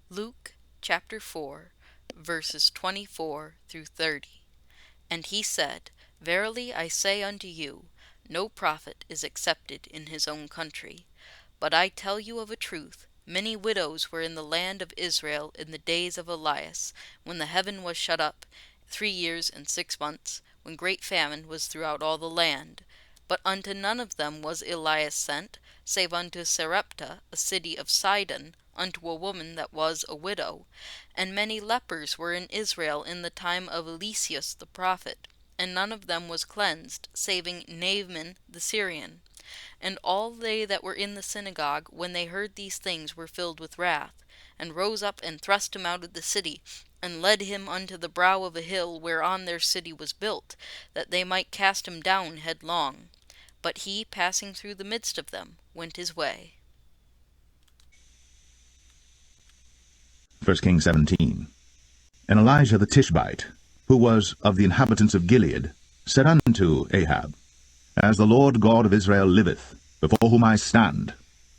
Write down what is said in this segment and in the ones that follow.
Luke chapter 4, verses 24 through 30. And he said, Verily I say unto you, no prophet is accepted in his own country. But I tell you of a truth, many widows were in the land of Israel in the days of Elias, when the heaven was shut up 3 years and 6 months, when great famine was throughout all the land. But unto none of them was Elias sent, save unto Sarepta, a city of Sidon, unto a woman that was a widow. And many lepers were in Israel in the time of Eliseus the prophet, and none of them was cleansed, saving Naaman the Syrian. And all they that were in the synagogue, when they heard these things, were filled with wrath, and rose up and thrust him out of the city, and led him unto the brow of a hill whereon their city was built, that they might cast him down headlong. But he, passing through the midst of them, went his way. 1 Kings 17. And Elijah the Tishbite, who was of the inhabitants of Gilead, said unto Ahab, As the Lord God of Israel liveth, before whom I stand,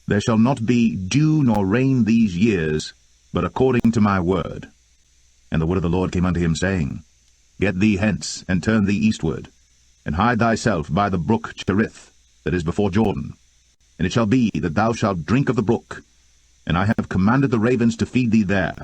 there shall not be dew nor rain these years, but according to my word. And the word of the Lord came unto him, saying, Get thee hence, and turn thee eastward, and hide thyself by the brook Cherith, that is before Jordan. And it shall be that thou shalt drink of the brook, and I have commanded the ravens to feed thee there.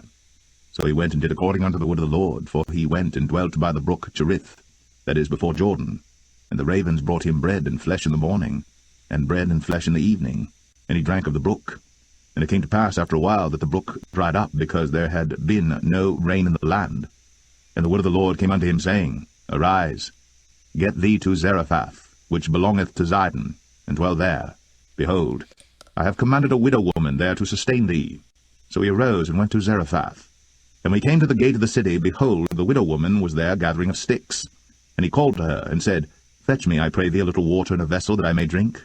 So he went and did according unto the word of the Lord, for he went and dwelt by the brook Cherith, that is before Jordan. And the ravens brought him bread and flesh in the morning, and bread and flesh in the evening, and he drank of the brook. And it came to pass after a while that the brook dried up, because there had been no rain in the land. And the word of the Lord came unto him, saying, Arise, get thee to Zarephath, which belongeth to Zidon, and dwell there. Behold, I have commanded a widow woman there to sustain thee. So he arose and went to Zarephath. And when he came to the gate of the city, behold, the widow woman was there gathering of sticks. And he called to her, and said, Fetch me, I pray thee, a little water in a vessel, that I may drink.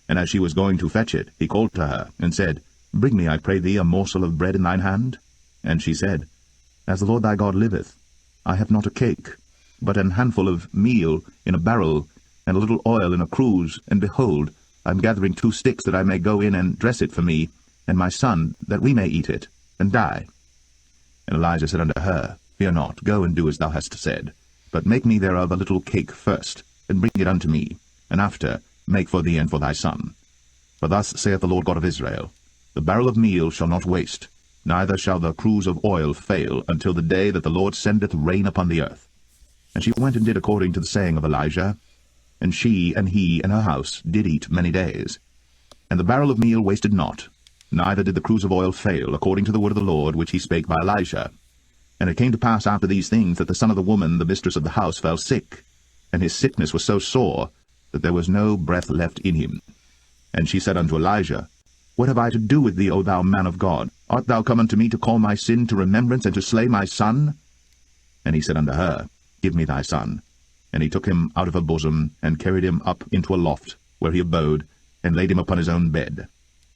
And as she was going to fetch it, he called to her, and said, Bring me, I pray thee, a morsel of bread in thine hand. And she said, As the Lord thy God liveth, I have not a cake, but an handful of meal in a barrel, and a little oil in a cruse, and behold, I am gathering 2 sticks, that I may go in and dress it for me and my son, that we may eat it, and die. And Elijah said unto her, Fear not, go and do as thou hast said, but make me thereof a little cake first, and bring it unto me, and after make for thee and for thy son. For thus saith the Lord God of Israel, The barrel of meal shall not waste, neither shall the cruse of oil fail, until the day that the Lord sendeth rain upon the earth. And she went and did according to the saying of Elijah, and she and he and her house did eat many days. And the barrel of meal wasted not, neither did the cruse of oil fail, according to the word of the Lord which he spake by Elijah. And it came to pass after these things, that the son of the woman, the mistress of the house, fell sick, and his sickness was so sore, that there was no breath left in him. And she said unto Elijah, What have I to do with thee, O thou man of God? Art thou come unto me to call my sin to remembrance, and to slay my son? And he said unto her, Give me thy son. And he took him out of her bosom, and carried him up into a loft, where he abode, and laid him upon his own bed.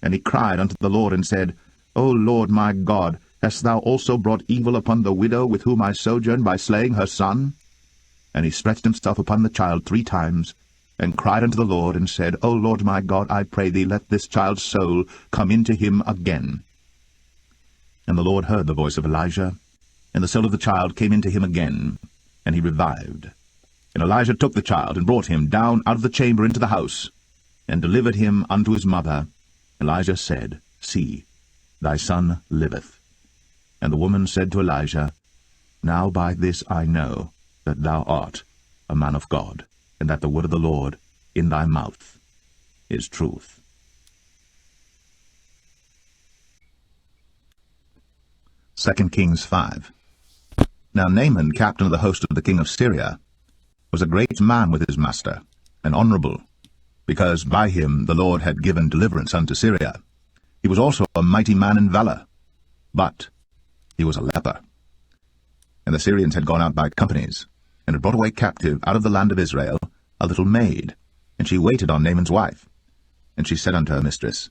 And he cried unto the Lord, and said, O Lord my God, hast thou also brought evil upon the widow with whom I sojourn, by slaying her son? And he stretched himself upon the child 3 times, and cried unto the Lord, and said, O Lord my God, I pray thee, let this child's soul come into him again. And the Lord heard the voice of Elijah, and the soul of the child came into him again, and he revived. And Elijah took the child, and brought him down out of the chamber into the house, and delivered him unto his mother. Elijah said, See, thy son liveth. And the woman said to Elijah, Now by this I know that thou art a man of God, and that the word of the Lord in thy mouth is truth. Second Kings 5. Now Naaman, captain of the host of the king of Syria, was a great man with his master, and honorable, because by him the Lord had given deliverance unto Syria. He was also a mighty man in valor, but he was a leper. And the Syrians had gone out by companies, and had brought away captive out of the land of Israel a little maid, and she waited on Naaman's wife. And she said unto her mistress,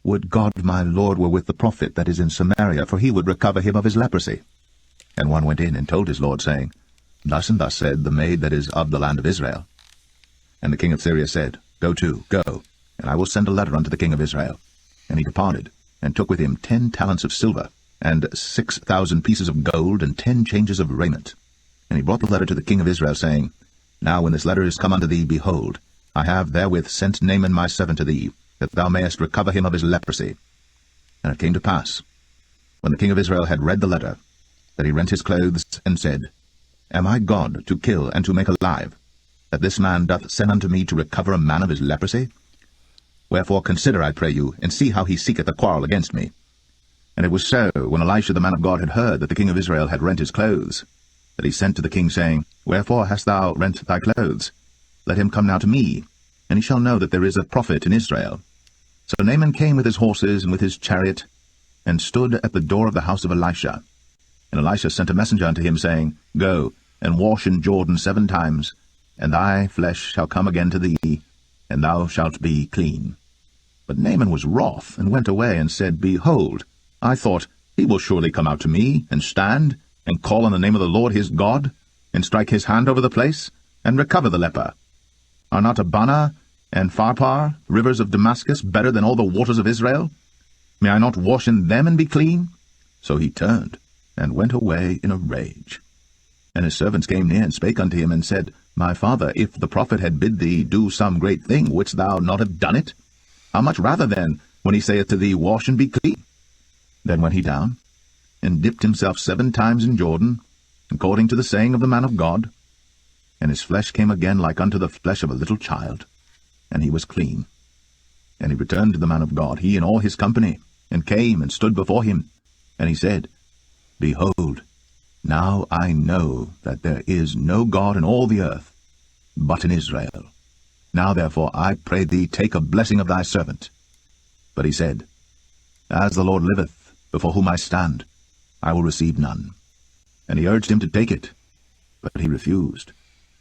Would God my Lord were with the prophet that is in Samaria, for he would recover him of his leprosy. And one went in and told his lord, saying, Thus and thus said the maid that is of the land of Israel. And the king of Syria said, Go to, go, and I will send a letter unto the king of Israel. And he departed, and took with him 10 talents of silver, and 6,000 pieces of gold, and 10 changes of raiment. And he brought the letter to the king of Israel, saying, Now when this letter is come unto thee, behold, I have therewith sent Naaman my servant to thee, that thou mayest recover him of his leprosy. And it came to pass, when the king of Israel had read the letter, that he rent his clothes, and said, Am I God to kill and to make alive, that this man doth send unto me to recover a man of his leprosy? Wherefore consider, I pray you, and see how he seeketh a quarrel against me. And it was so, when Elisha the man of God had heard that the king of Israel had rent his clothes, that he sent to the king, saying, Wherefore hast thou rent thy clothes? Let him come now to me, and he shall know that there is a prophet in Israel. So Naaman came with his horses and with his chariot, and stood at the door of the house of Elisha. And Elisha sent a messenger unto him, saying, Go, and wash in Jordan 7 times, and thy flesh shall come again to thee, and thou shalt be clean. But Naaman was wroth, and went away, and said, Behold, I thought, he will surely come out to me, and stand, and call on the name of the Lord his God, and strike his hand over the place, and recover the leper. Are not Abana and Pharpar, rivers of Damascus, better than all the waters of Israel? May I not wash in them and be clean? So he turned, and went away in a rage. And his servants came near, and spake unto him, and said, My father, if the prophet had bid thee do some great thing, wouldst thou not have done it? How much rather then, when he saith to thee, Wash and be clean? Then went he down, and dipped himself 7 times in Jordan, according to the saying of the man of God. And his flesh came again like unto the flesh of a little child, and he was clean. And he returned to the man of God, he and all his company, and came and stood before him. And he said, Behold, now I know that there is no God in all the earth, but in Israel. Now therefore I pray thee, take a blessing of thy servant. But he said, As the Lord liveth, before whom I stand, I will receive none. And he urged him to take it, but he refused.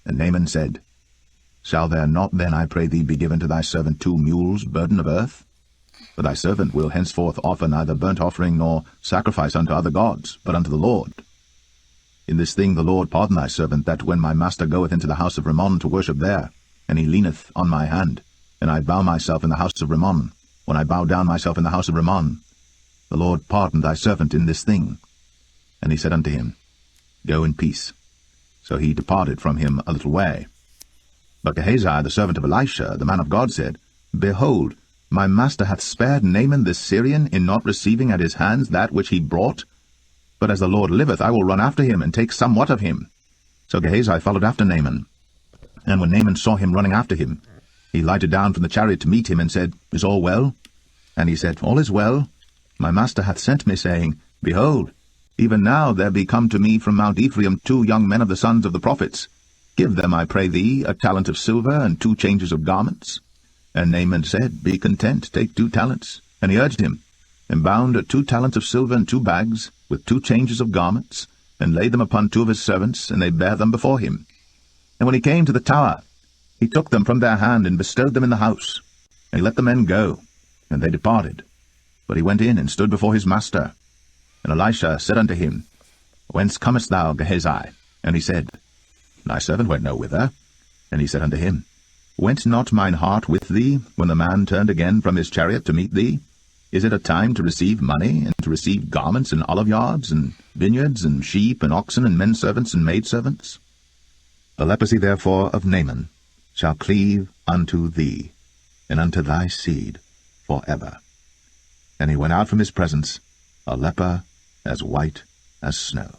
And Naaman said, Shall there not then, I pray thee, be given to thy servant 2 mules' burden of earth? For thy servant will henceforth offer neither burnt offering nor sacrifice unto other gods, but unto the Lord. In this thing the Lord pardon thy servant, that when my master goeth into the house of Rimmon to worship there, and he leaneth on my hand, and I bow myself in the house of Rimmon, when I bow down myself in the house of Rimmon, the Lord pardon thy servant in this thing. And he said unto him, Go in peace. So he departed from him a little way. But Gehazi, the servant of Elisha, the man of God, said, Behold, my master hath spared Naaman the Syrian in not receiving at his hands that which he brought. But as the Lord liveth, I will run after him, and take somewhat of him. So Gehazi followed after Naaman. And when Naaman saw him running after him, he lighted down from the chariot to meet him, and said, Is all well? And he said, All is well. My master hath sent me, saying, Behold, even now there be come to me from Mount Ephraim 2 young men of the sons of the prophets. Give them, I pray thee, a talent of silver, and 2 changes of garments. And Naaman said, Be content, take 2 talents. And he urged him, and bound 2 talents of silver in 2 bags, with 2 changes of garments, and laid them upon 2 of his servants, and they bare them before him. And when he came to the tower, he took them from their hand, and bestowed them in the house. And he let the men go, and they departed. But he went in, and stood before his master. And Elisha said unto him, Whence comest thou, Gehazi? And he said, Thy servant went no whither. And he said unto him, Went not mine heart with thee, when the man turned again from his chariot to meet thee? Is it a time to receive money, and to receive garments, and oliveyards, and vineyards, and sheep, and oxen, and menservants, and maidservants? The leprosy therefore of Naaman shall cleave unto thee, and unto thy seed for ever. And he went out from his presence, a leper as white as snow.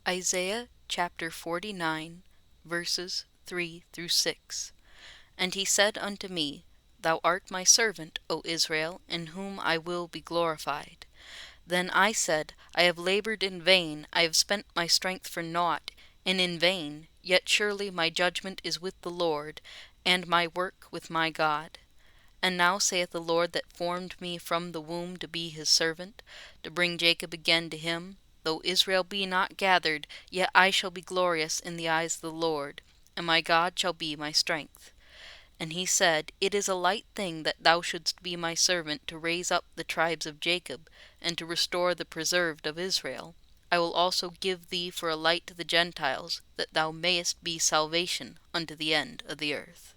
Isaiah chapter 49, verses 3 through 6. And he said unto me, Thou art my servant, O Israel, in whom I will be glorified. Then I said, I have labored in vain, I have spent my strength for naught, and in vain, yet surely my judgment is with the Lord, and my work with my God. And now saith the Lord that formed me from the womb to be his servant, to bring Jacob again to him. Though Israel be not gathered, yet I shall be glorious in the eyes of the Lord, and my God shall be my strength. And he said, It is a light thing that thou shouldst be my servant to raise up the tribes of Jacob, and to restore the preserved of Israel. I will also give thee for a light to the Gentiles, that thou mayest be salvation unto the end of the earth.